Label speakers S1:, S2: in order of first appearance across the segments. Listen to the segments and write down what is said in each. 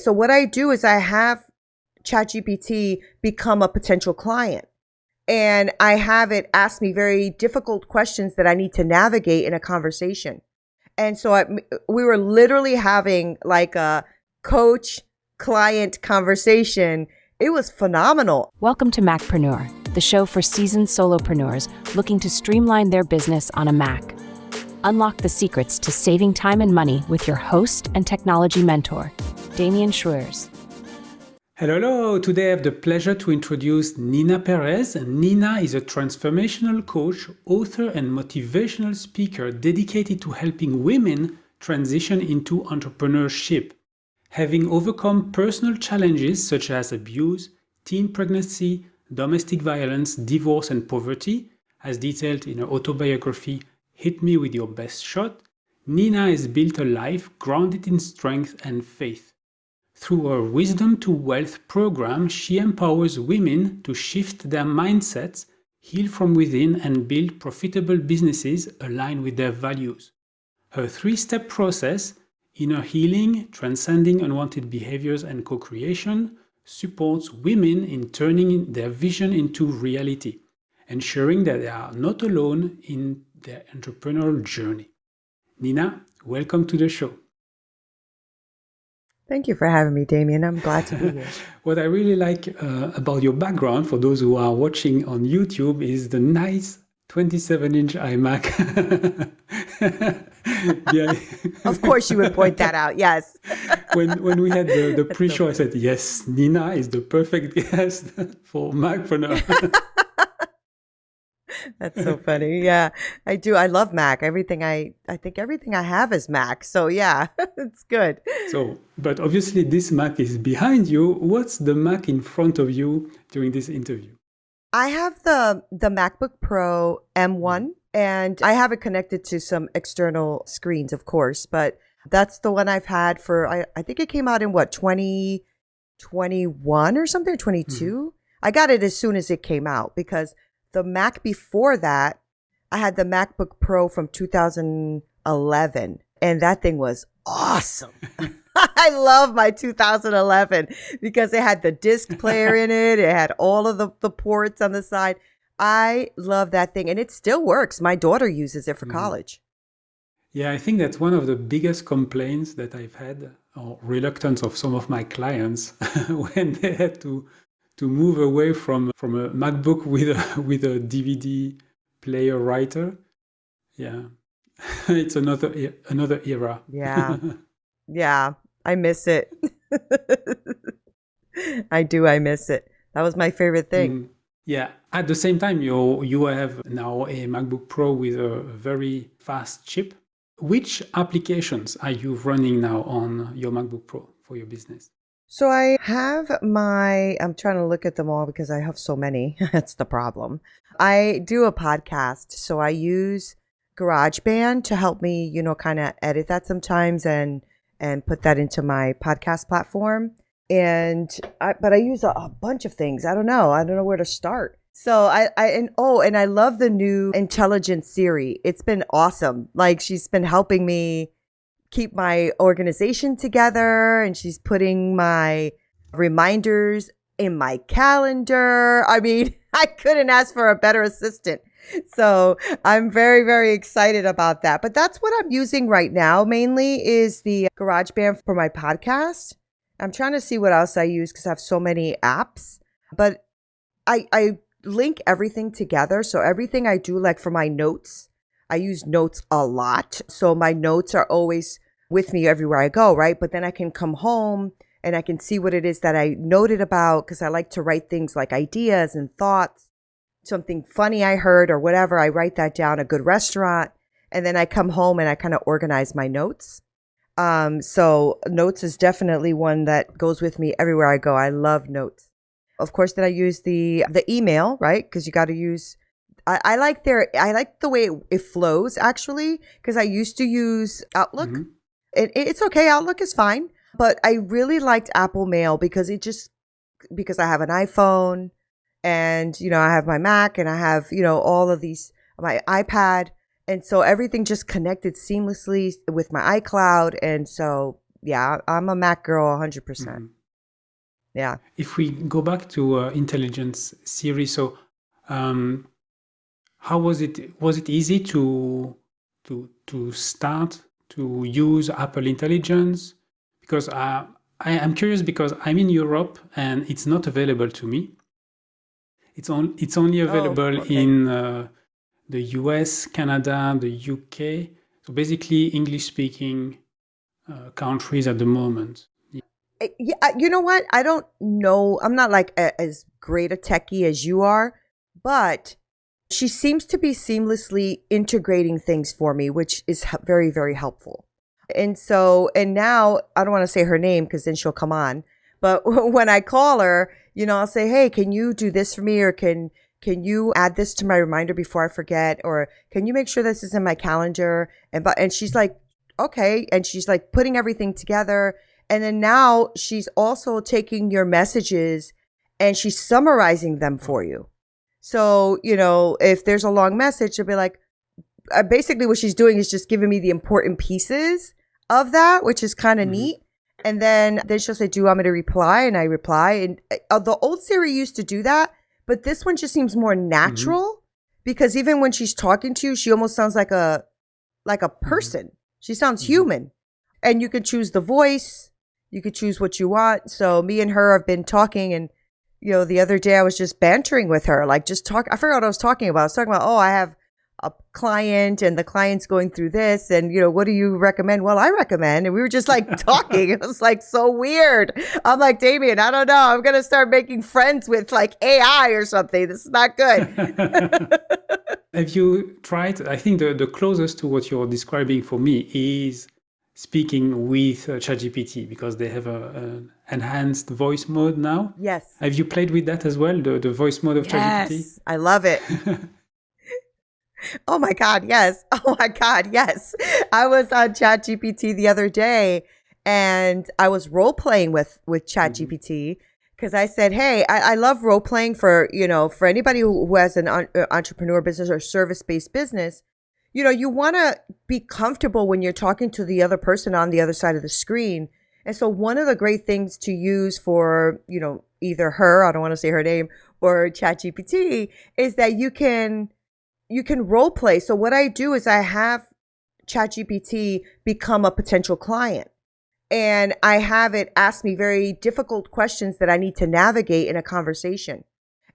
S1: So what I do is I have ChatGPT become a potential client. And I have it ask me very difficult questions that I need to navigate in a conversation. And so we were literally having like a coach client conversation. It was phenomenal.
S2: Welcome to Macpreneur, the show for seasoned solopreneurs looking to streamline their business on a Mac. Unlock the secrets to saving time and money with your host and technology mentor, Damien Schroers.
S3: Hello. Today I have the pleasure to introduce Neena Perez. Neena is a transformational coach, author, and motivational speaker dedicated to helping women transition into entrepreneurship. Having overcome personal challenges such as abuse, teen pregnancy, domestic violence, divorce, and poverty, as detailed in her autobiography, Hit Me With Your Best Shot, Neena has built a life grounded in strength and faith. Through her Wisdom to Wealth program, she empowers women to shift their mindsets, heal from within, and build profitable businesses aligned with their values. Her three-step process, inner healing, transcending unwanted behaviors, and co-creation, supports women in turning their vision into reality, ensuring that they are not alone in their entrepreneurial journey. Neena, welcome to the show.
S1: Thank you for having me, Damien. I'm glad to be here.
S3: What I really like about your background, for those who are watching on YouTube, is the nice 27-inch iMac. Yeah.
S1: Of course you would point that out, yes.
S3: When we had the pre-show, I said, yes, Neena is the perfect guest for Macpreneur.
S1: That's so funny. Yeah, I do. I love Mac. I think everything I have is Mac. So yeah, it's good.
S3: But obviously this Mac is behind you. What's the Mac in front of you during this interview?
S1: I have the MacBook Pro M1, and I have it connected to some external screens, of course, but that's the one I've had for, I think it came out in 2021 or something, 22? I got it as soon as it came out because the Mac before that, I had the MacBook Pro from 2011, and that thing was awesome. I love my 2011 because it had the disc player in it. It had all of the ports on the side. I love that thing, and it still works. My daughter uses it for college.
S3: Yeah, I think that's one of the biggest complaints that I've had, or reluctance of some of my clients when they had to move away from a MacBook with a DVD player writer. Yeah, it's another era.
S1: Yeah, yeah, I miss it. I do. I miss it. That was my favorite thing.
S3: Yeah. At the same time, you have now a MacBook Pro with a very fast chip. Which applications are you running now on your MacBook Pro for your business?
S1: So I have I'm trying to look at them all because I have so many. That's the problem. I do a podcast, so I use GarageBand to help me, kind of edit that sometimes and put that into my podcast platform. But I use a bunch of things. I don't know where to start. So and I love the new intelligent Siri. It's been awesome. Like, she's been helping me keep my organization together, and she's putting my reminders in my calendar. I mean, I couldn't ask for a better assistant. So I'm very, very excited about that. But that's what I'm using right now. Mainly is the GarageBand for my podcast. I'm trying to see what else I use because I have so many apps. But I link everything together. So everything I do, like for my notes, I use notes a lot. So my notes are always with me everywhere I go, right? But then I can come home and I can see what it is that I noted about, because I like to write things like ideas and thoughts, something funny I heard or whatever. I write that down, a good restaurant, and then I come home and I kind of organize my notes. So notes is definitely one that goes with me everywhere I go. I love notes. Of course, then I use the email, right? Because you got to use, I like the way it flows, actually, because I used to use Outlook. It's okay. Outlook is fine. But I really liked Apple Mail because I have an iPhone and, I have my Mac and I have, all of these, my iPad. And so everything just connected seamlessly with my iCloud. And so yeah, I'm a Mac girl 100%. Yeah.
S3: If we go back to intelligence series, so um, how was it? Was it easy to start to use Apple Intelligence? Because I'm curious because I'm in Europe and it's not available to me. It's only
S1: Oh,
S3: available
S1: okay.
S3: in the US, Canada, the UK. So basically English-speaking countries at the moment.
S1: Yeah, you know what? I don't know. I'm not like as great a techie as you are, but she seems to be seamlessly integrating things for me, which is very, very helpful. And so, and now I don't want to say her name because then she'll come on. But when I call her, I'll say, "Hey, can you do this for me, or can you add this to my reminder before I forget, or can you make sure this is in my calendar?" And she's like, "Okay," and she's like putting everything together. And then now she's also taking your messages and she's summarizing them for you. So, if there's a long message, she'll be like, basically what she's doing is just giving me the important pieces of that, which is kind of neat. And then she'll say, "Do you want me to reply?" And I reply. And the old Siri used to do that, but this one just seems more natural because even when she's talking to you, she almost sounds like a person. She sounds human. And you can choose the voice. You could choose what you want. So me and her have been talking, and the other day I was just bantering with her, like I forgot what I was talking about. I was talking about, oh, I have a client and the client's going through this, and what do you recommend? Well, I recommend. And we were just like talking. It was like so weird. I'm like, Damien, I don't know. I'm gonna start making friends with like AI or something. This is not good.
S3: Have you tried? I think the closest to what you're describing for me is speaking with ChatGPT, because they have an enhanced voice mode now.
S1: Yes.
S3: Have you played with that as well, the voice mode of ChatGPT?
S1: Yes. I love it. Oh my God, yes. Oh my God, yes. I was on ChatGPT the other day and I was role playing with ChatGPT because I said, "Hey, I love role playing for anybody who has an entrepreneur business or service-based business. You want to be comfortable when you're talking to the other person on the other side of the screen." And so one of the great things to use for, either her, I don't want to say her name, or ChatGPT is that you can role play. So what I do is I have ChatGPT become a potential client, and I have it ask me very difficult questions that I need to navigate in a conversation.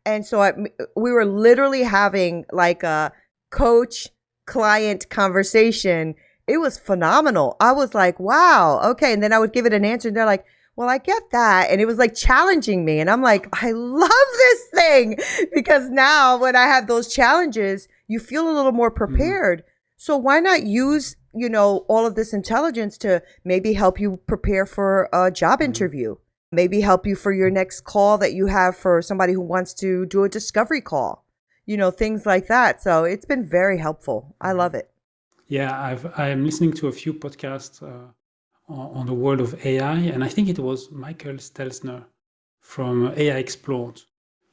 S1: And so we were literally having like a coach client conversation. It was phenomenal. I was like, wow, okay. And then I would give it an answer and they're like, "Well, I get that." And it was like challenging me. And I'm like, I love this thing because now when I have those challenges, you feel a little more prepared. So why not use, all of this intelligence to maybe help you prepare for a job interview, maybe help you for your next call that you have for somebody who wants to do a discovery call, things like that. So it's been very helpful. I love it.
S3: Yeah, I'm listening to a few podcasts on the world of AI, and I think it was Michael Stelzner from AI Explored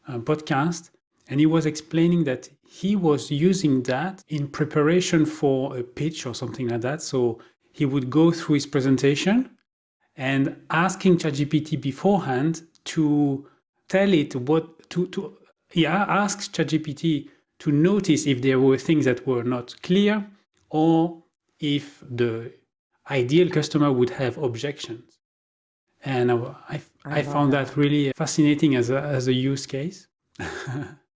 S3: podcast, and he was explaining that he was using that in preparation for a pitch or something like that. So he would go through his presentation and asking ChatGPT beforehand to tell it ask ChatGPT to notice if there were things that were not clear or if the ideal customer would have objections. And I found that really fascinating as a use case.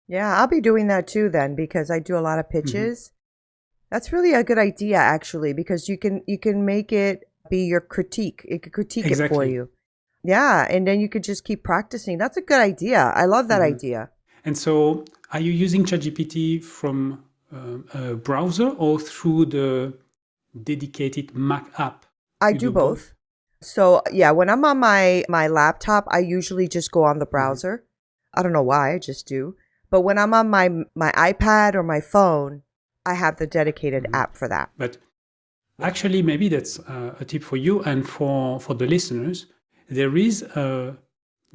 S1: Yeah, I'll be doing that too then because I do a lot of pitches. That's really a good idea actually, because you can make it be your critique. It could critique it for you. Yeah, and then you could just keep practicing. That's a good idea. I love that idea.
S3: And so are you using ChatGPT from a browser or through the dedicated Mac app?
S1: I do both. So yeah, when I'm on my laptop, I usually just go on the browser. I don't know why, I just do. But when I'm on my iPad or my phone, I have the dedicated app for that.
S3: But actually, maybe that's a tip for you and for the listeners. There is a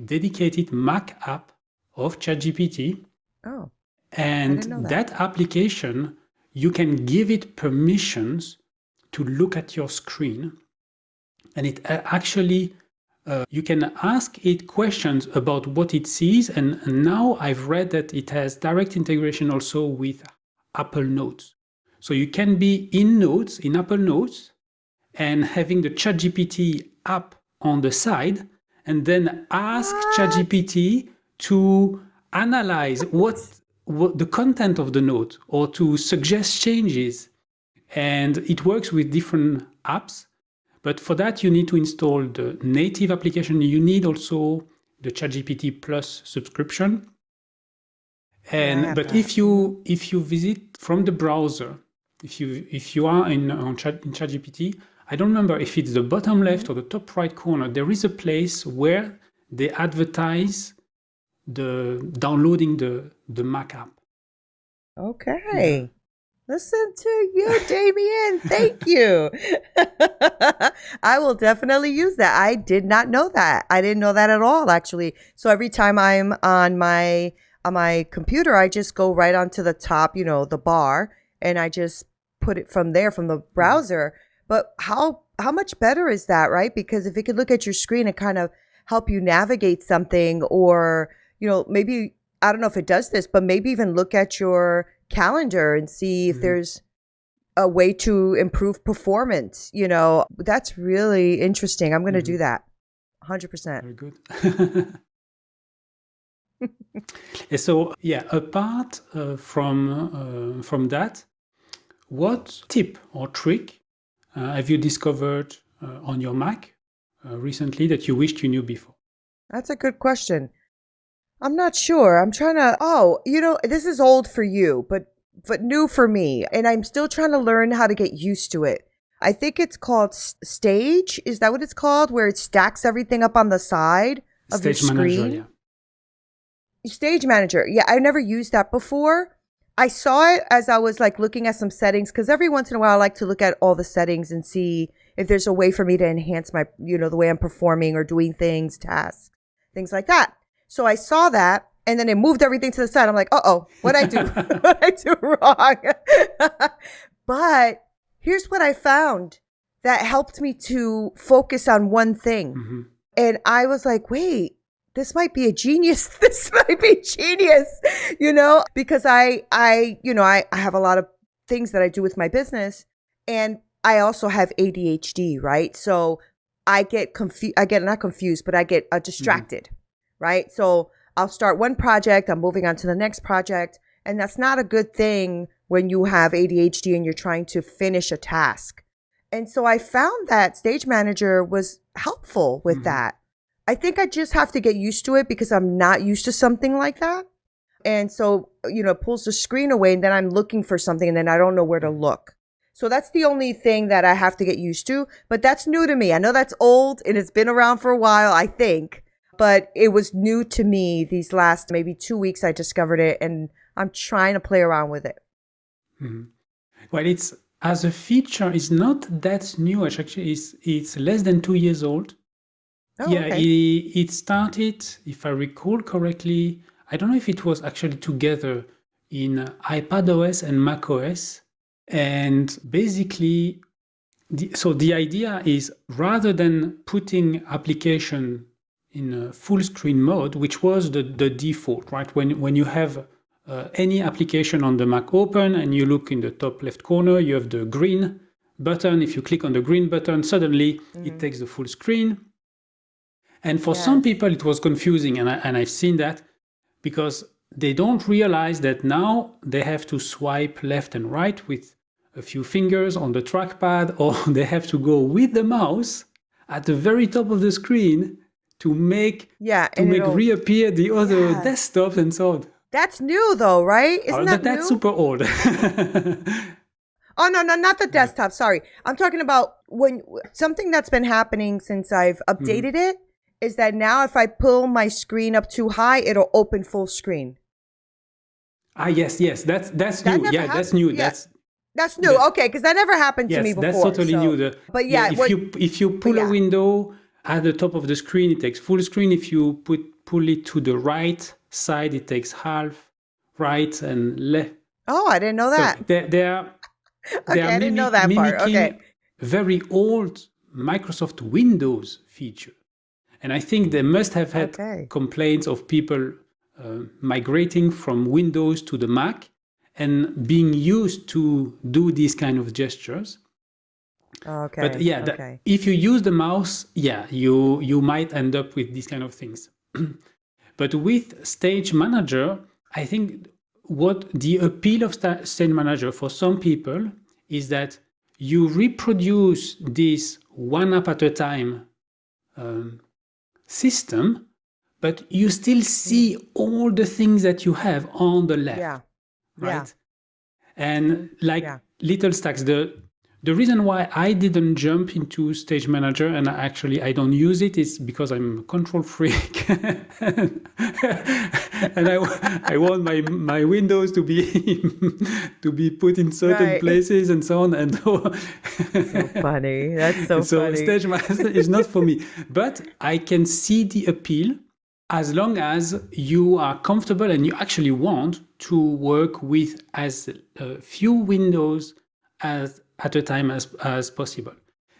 S3: dedicated Mac app of ChatGPT.
S1: Oh.
S3: And that application, you can give it permissions to look at your screen and it actually you can ask it questions about what it sees, and now I've read that it has direct integration also with Apple Notes. So you can be in Notes, in Apple Notes, and having the ChatGPT app on the side, and then ask ChatGPT to analyze what the content of the note or to suggest changes. And it works with different apps. But for that, you need to install the native application. You need also the ChatGPT Plus subscription. And but if you visit from the browser, if you are in ChatGPT, I don't remember if it's the bottom left or the top right corner, there is a place where they advertise the downloading the Mac app.
S1: Okay. Yeah. Listen to you, Damien. Thank you. I will definitely use that. I did not know that. I didn't know that at all, actually. So every time I'm on my computer, I just go right onto the top, the bar, and I just put it from there, from the browser. But how much better is that, right? Because if it could look at your screen and kind of help you navigate something, or, maybe, I don't know if it does this, but maybe even look at your calendar and see if there's a way to improve performance. That's really interesting. I'm going to do that 100%.
S3: Very good. So apart from that, what tip or trick have you discovered on your Mac recently that you wished you knew before?
S1: That's a good question. I'm not sure. I'm trying to, this is old for you, but new for me. And I'm still trying to learn how to get used to it. I think it's called Stage. Is that what it's called? Where it stacks everything up on the side of your screen?
S3: Stage Manager, yeah.
S1: Stage Manager. Yeah, I never used that before. I saw it as I was looking at some settings, because every once in a while I like to look at all the settings and see if there's a way for me to enhance my, the way I'm performing or doing things, tasks, things like that. So I saw that, and then it moved everything to the side. I'm like, what'd I do? What'd I do wrong? But here's what I found that helped me to focus on one thing. Mm-hmm. And I was like, wait, this might be a genius. This might be genius, because I have a lot of things that I do with my business, and I also have ADHD, right? So I get confused. I get not confused, but I get distracted. Mm-hmm. Right? So I'll start one project, I'm moving on to the next project. And that's not a good thing when you have ADHD and you're trying to finish a task. And so I found that Stage Manager was helpful with that. I think I just have to get used to it because I'm not used to something like that. And so, it pulls the screen away, and then I'm looking for something, and then I don't know where to look. So that's the only thing that I have to get used to. But that's new to me. I know that's old and it's been around for a while, I think. But it was new to me these last maybe 2 weeks. I discovered it, and I'm trying to play around with it.
S3: Mm-hmm. Well, it's as a feature, it's not that new. Actually, it's less than 2 years old.
S1: Oh,
S3: yeah,
S1: okay.
S3: It started, if I recall correctly, I don't know if it was actually together in iPadOS and macOS. And basically, the idea is, rather than putting application in a full screen mode, which was the default, right? When you have any application on the Mac open and you look in the top left corner, you have the green button. If you click on the green button, suddenly it takes the full screen. And for some people, it was confusing. And I've seen that because they don't realize that now they have to swipe left and right with a few fingers on the trackpad, or they have to go with the mouse at the very top of the screen to make reappear the other desktops and so on.
S1: That's new though, right? Isn't that
S3: that's
S1: new?
S3: super old.
S1: Oh, no, not the desktop. Sorry. I'm talking about when something that's been happening since I've updated it is that now if I pull my screen up too high, it'll open full screen.
S3: Yes. That's new. Yeah, that's new.
S1: Yeah. That's new. Okay, because that never happened to me before.
S3: Yes, that's totally new.
S1: But
S3: if you pull a window at the top of the screen, it takes full screen. If you pull it to the right side, it takes half, right and left.
S1: Oh, I didn't know that.
S3: So they are
S1: I didn't know that part. Okay.
S3: Very old Microsoft Windows feature. And I think they must have had complaints of people migrating from Windows to the Mac and being used to do these kind of gestures.
S1: Okay.
S3: But yeah, if you use the mouse, you might end up with these kind of things. But with Stage Manager, I think what the appeal of Stage Manager for some people is that you reproduce this one app at a time system, but you still see all the things that you have on the left, right? And like little stacks, the reason why I didn't jump into Stage Manager, and I don't use it, is because I'm a control freak. And I want my windows to be put in certain places and so on. And
S1: so funny. That's so funny.
S3: Stage Manager is not for me. But I can see the appeal as long as you are comfortable and you actually want to work with as few windows at a time as possible.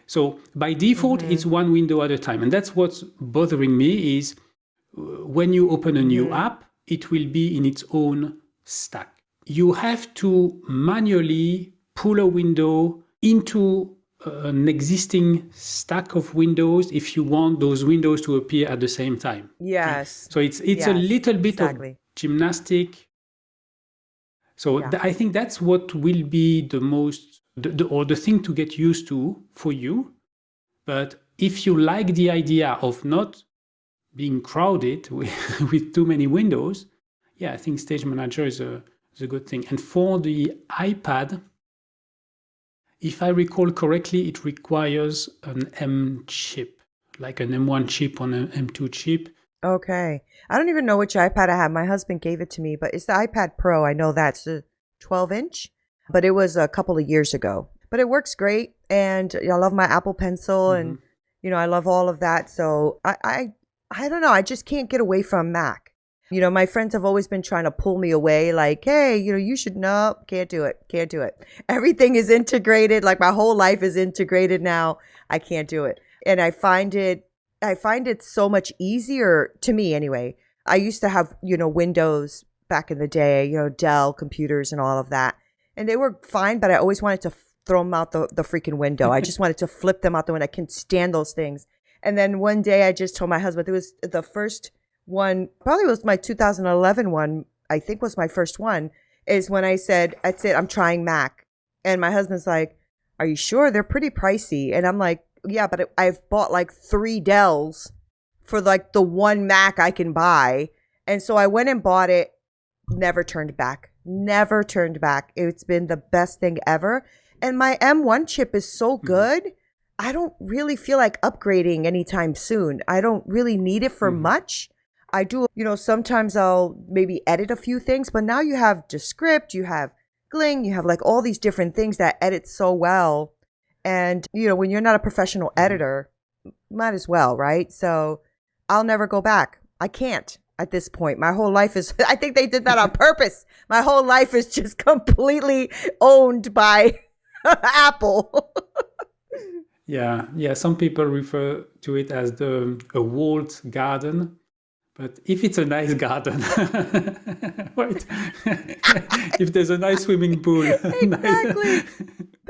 S3: So by default, it's one window at a time. And that's what's bothering me is when you open a new app, it will be in its own stack. You have to manually pull a window into an existing stack of windows if you want those windows to appear at the same time.
S1: Yes.
S3: So it's a little bit of gymnastic. So I think that's what will be the most the thing to get used to for you. But if you like the idea of not being crowded with too many windows, I think Stage Manager is a good thing. And for the iPad, if I recall correctly, it requires an M chip, like an M1 chip on an M2 chip.
S1: Okay. I don't even know which iPad I have. My husband gave it to me, but it's the iPad Pro. I know that's a 12-inch. But it was a couple of years ago. But it works great. And I love my Apple Pencil and, I love all of that. So I don't know. I just can't get away from Mac. My friends have always been trying to pull me away. Like, hey, you should know. Can't do it. Can't do it. Everything is integrated. Like my whole life is integrated now. I can't do it. And I find it so much easier to me anyway. I used to have, Windows back in the day, Dell computers and all of that. And they were fine, but I always wanted to throw them out the freaking window. I just wanted to flip them out the window. I can't stand those things. And then one day I just told my husband, it was the first one, probably was my 2011 one, I think was my first one, is when I said, that's it, I'm trying Mac. And my husband's like, are you sure? They're pretty pricey. And I'm like, yeah, but I've bought like 3 Dells for like the one Mac I can buy. And so I went and bought it, never turned back. Never turned back. It's been the best thing ever. And my M1 chip is so good. I don't really feel like upgrading anytime soon. I don't really need it for much. I do, sometimes I'll maybe edit a few things, but now you have Descript, you have Gling, you have like all these different things that edit so well. And, when you're not a professional editor, might as well, right? So I'll never go back. I can't. At this point, my whole life is, I think they did that on purpose. My whole life is just completely owned by Apple.
S3: Yeah. Some people refer to it as a walled garden. But if it's a nice garden, right? If there's a nice swimming pool.
S1: Exactly.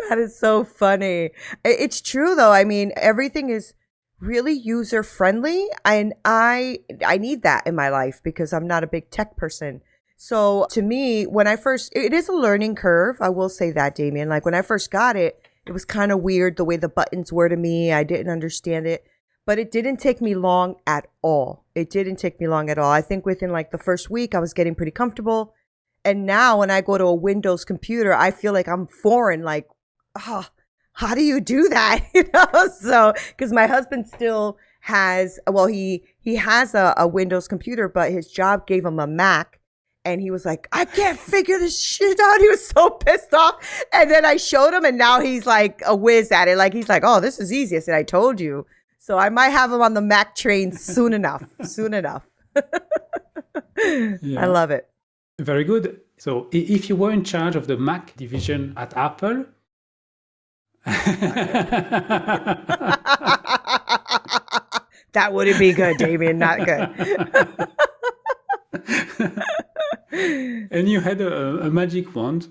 S1: That is so funny. It's true, though. I mean, everything is really user friendly, and I need that in my life because I'm not a big tech person. So to me, it is a learning curve. I will say that, Damien. Like when I first got it, it was kind of weird the way the buttons were to me. I didn't understand it, but it didn't take me long at all. I think within like the first week, I was getting pretty comfortable. And now when I go to a Windows computer, I feel like I'm foreign. Like, how do you do that? So, because my husband still has, he has a Windows computer, but his job gave him a Mac. And he was like, I can't figure this shit out. He was so pissed off. And then I showed him, and now he's like a whiz at it. Like, he's like, oh, this is easy. I said, I told you. So I might have him on the Mac train soon enough. I love it.
S3: Very good. So if you were in charge of the Mac division at Apple,
S1: That wouldn't be good, Damien. Not good.
S3: And you had a magic wand.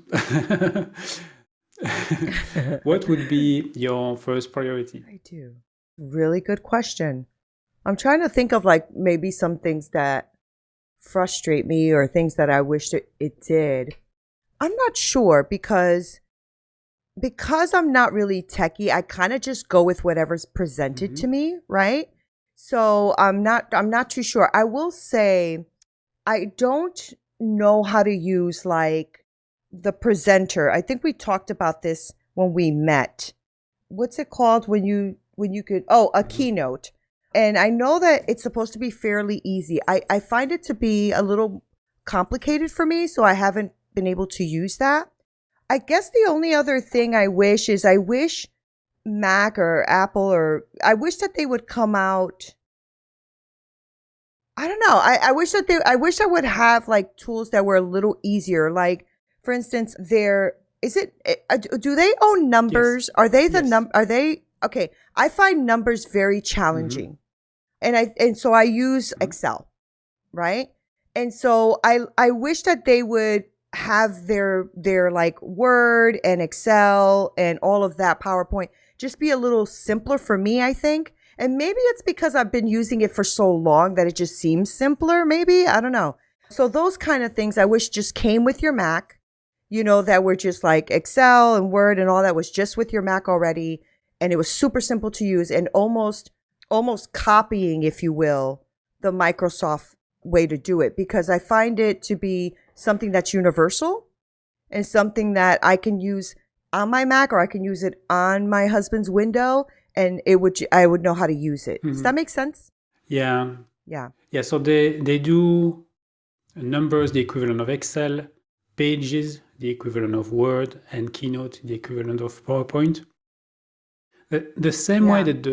S3: What would be your first priority?
S1: I do. Really good question. I'm trying to think of like maybe some things that frustrate me or things that I wish that it did. I'm not sure because I'm not really techie, I kind of just go with whatever's presented to me, right? So I'm not too sure. I will say I don't know how to use like the presenter. I think we talked about this when we met. What's it called when you could a keynote. And I know that it's supposed to be fairly easy. I find it to be a little complicated for me, so I haven't been able to use that. I guess the only other thing I wish Mac or Apple I wish that they would come out. I don't know. I wish I would have like tools that were a little easier. Like, for instance, do they own numbers?
S3: Yes.
S1: Are they the
S3: Yes.
S1: are they okay? I find numbers very challenging. And so I use Excel, right? And so I wish that they would have their like Word and Excel and all of that, PowerPoint, just be a little simpler for me, I think. And maybe it's because I've been using it for so long that it just seems simpler, maybe. I don't know. So those kind of things I wish just came with your Mac, that were just like Excel and Word and all that was just with your Mac already. And it was super simple to use and almost copying, if you will, the Microsoft way to do it, because I find it to be something that's universal and something that I can use on my Mac or I can use it on my husband's window and I would know how to use it. Does that make sense?
S3: Yeah.
S1: Yeah.
S3: Yeah. So they do numbers, the equivalent of Excel, pages, the equivalent of Word, and Keynote, the equivalent of PowerPoint. The same way that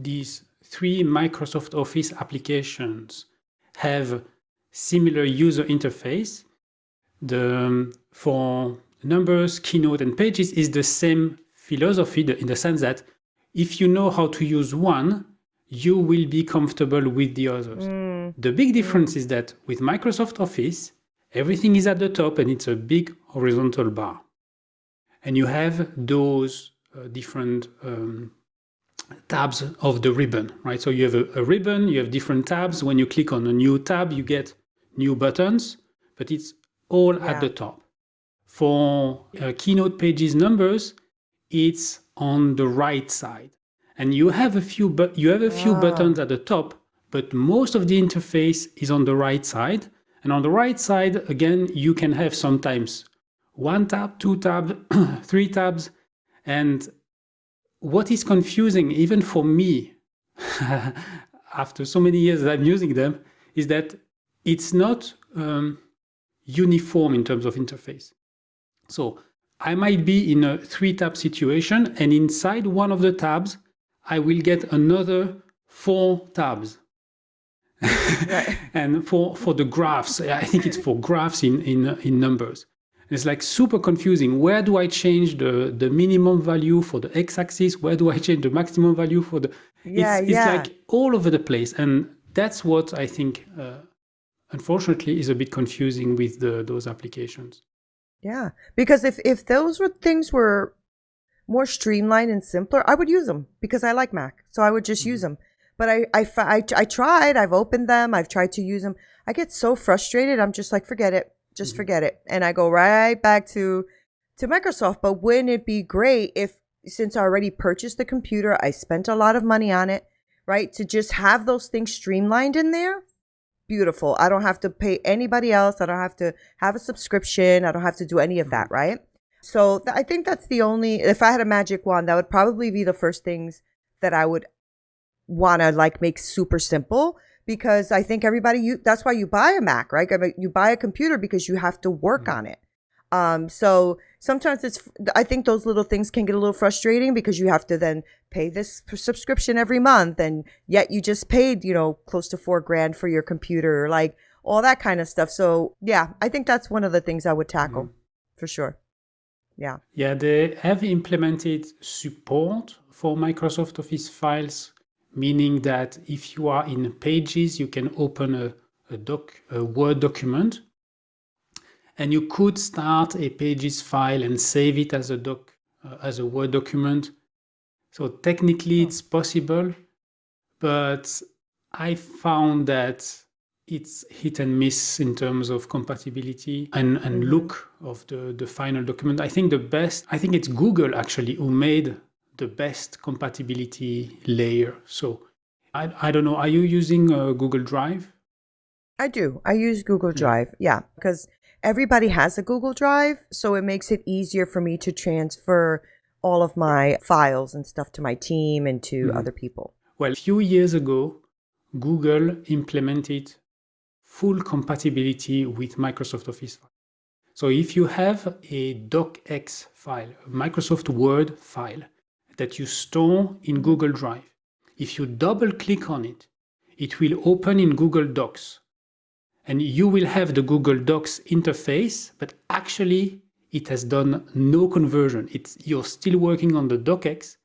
S3: these three Microsoft Office applications have similar user interface, for numbers, Keynote, and Pages is the same philosophy in the sense that if you know how to use one, you will be comfortable with the others. The big difference is that with Microsoft Office, everything is at the top and it's a big horizontal bar. And you have those different tabs of the ribbon, right? So you have a ribbon, you have different tabs. When you click on a new tab, you get new buttons, but it's all at the top. For Keynote, Pages, Numbers, it's on the right side. And you have a few buttons at the top, but most of the interface is on the right side. And on the right side, again, you can have sometimes one tab, two tabs, three tabs. And what is confusing, even for me, after so many years that I'm using them, is that it's not uniform in terms of interface. So I might be in a 3-tab situation, and inside one of the tabs, I will get another 4 tabs. Right. And for the graphs, I think it's for graphs in numbers. And it's like super confusing. Where do I change the minimum value for the x-axis? Where do I change the maximum value for the... It's like all over the place. And that's what I think, unfortunately, is a bit confusing with those applications.
S1: Yeah, because if those things were more streamlined and simpler, I would use them because I like Mac. So I would just use them. But I tried. I've opened them. I've tried to use them. I get so frustrated. I'm just like, forget it. Just forget it. And I go right back to Microsoft. But wouldn't it be great since I already purchased the computer, I spent a lot of money on it, right? To just have those things streamlined in there. Beautiful. I don't have to pay anybody else. I don't have to have a subscription. I don't have to do any of that, right? So I think that's the only, if I had a magic wand, that would probably be the first things that I would want to like make super simple, because I think that's why you buy a Mac, right? I mean, you buy a computer because you have to work on it. So sometimes I think those little things can get a little frustrating because you have to then pay this subscription every month, and yet you just paid, close to $4,000 for your computer, like all that kind of stuff. So yeah, I think that's one of the things I would tackle for sure. Yeah.
S3: Yeah, they have implemented support for Microsoft Office files, meaning that if you are in Pages, you can open a Word document, and you could start a Pages file and save it as a Word document. So technically it's possible, but I found that it's hit and miss in terms of compatibility and look of the final document. I think it's Google actually who made the best compatibility layer. So I don't know, are you using Google Drive?
S1: I do. I use Google Drive. Yeah, because everybody has a Google Drive, so it makes it easier for me to transfer all of my files and stuff to my team and to other people.
S3: Well, a few years ago, Google implemented full compatibility with Microsoft Office. So if you have a docx file, a Microsoft Word file that you store in Google Drive, if you double click on it, it will open in Google Docs. And you will have the Google Docs interface, but actually it has done no conversion. You're still working on the docx,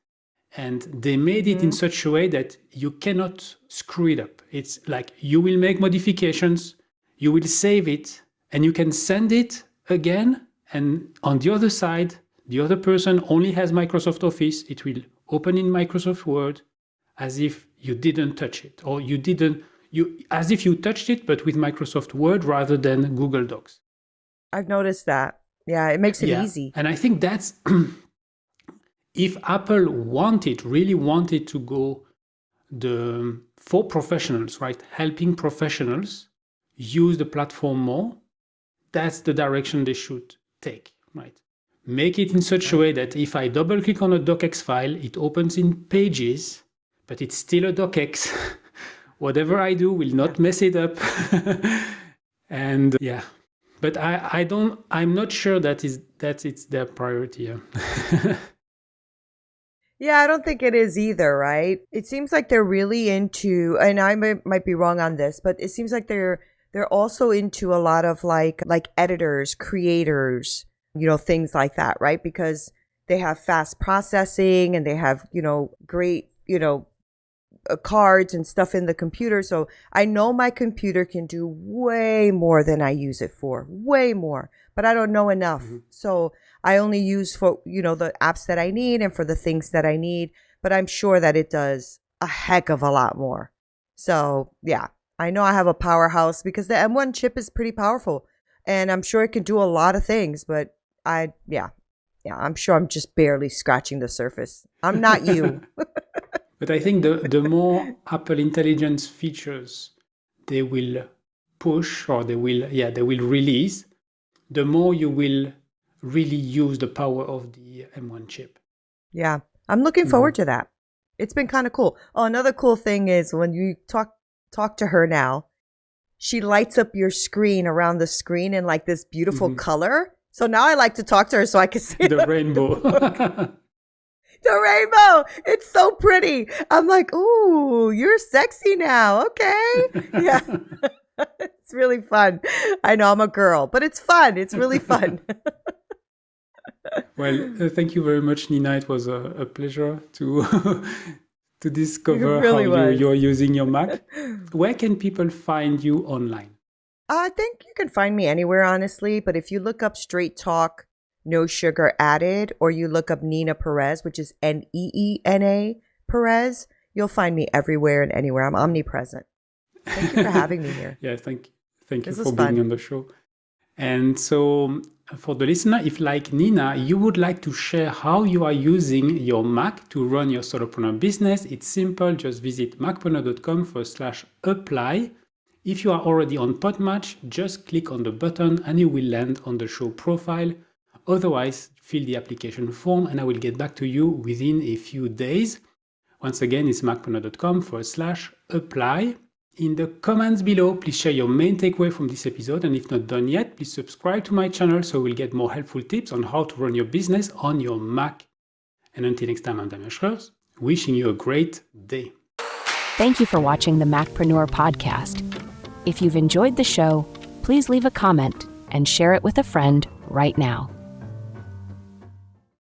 S3: and they made it in such a way that you cannot screw it up. It's like you will make modifications, you will save it, and you can send it again. And on the other side, the other person only has Microsoft Office. It will open in Microsoft Word as if you didn't touch it, or as if you touched it, but with Microsoft Word rather than Google Docs.
S1: I've noticed that. Yeah, it makes it easy.
S3: And I think that's if Apple really wanted to go for professionals, right? Helping professionals use the platform more, that's the direction they should take, right? Make it in such a way that if I double click on a docx file, it opens in Pages, but it's still a docx. Whatever I do will not mess it up. And but I'm not sure that it's their priority.
S1: Yeah, I don't think it is either, right? It seems like they're really into, and I might be wrong on this, but it seems like they're also into a lot of like editors, creators, things like that, right? Because they have fast processing and they have, great, cards and stuff in the computer. So I know my computer can do way more than I use it for, way more, but I don't know enough. So I only use for, the apps that I need and for the things that I need, but I'm sure that it does a heck of a lot more. So yeah, I know I have a powerhouse because the M1 chip is pretty powerful and I'm sure it can do a lot of things, but I'm sure I'm just barely scratching the surface. I'm not you.
S3: But I think the more Apple Intelligence features they will push or they will release, the more you will really use the power of the M1 chip.
S1: Yeah, I'm looking forward to that. It's been kind of cool. Oh, another cool thing is when you talk to her now, she lights up your screen around the screen in like this beautiful color. So now I like to talk to her so I can see
S3: the rainbow.
S1: The rainbow. It's so pretty. I'm like, ooh, you're sexy now. Okay. Yeah. It's really fun. I know I'm a girl, but it's fun. It's really fun.
S3: Well, thank you very much, Neena. It was a pleasure to discover
S1: really
S3: how you're using your Mac. Where can people find you online?
S1: I think you can find me anywhere, honestly. But if you look up Straight Talk, No Sugar Added, or you look up Neena Perez, which is Neena Perez, you'll find me everywhere and anywhere. I'm omnipresent. Thank you for having me here.
S3: Yeah, thank you for being on the show. And so for the listener, if like Neena, you would like to share how you are using your Mac to run your solopreneur business, it's simple. Just visit macpreneur.com/apply. If you are already on Podmatch, just click on the button and you will land on the show profile. Otherwise, fill the application form and I will get back to you within a few days. Once again, it's macpreneur.com/apply. In the comments below, please share your main takeaway from this episode. And if not done yet, please subscribe to my channel so you'll get more helpful tips on how to run your business on your Mac. And until next time, I'm Damien Schreurs, wishing you a great day.
S2: Thank you for watching the Macpreneur podcast. If you've enjoyed the show, please leave a comment and share it with a friend right now.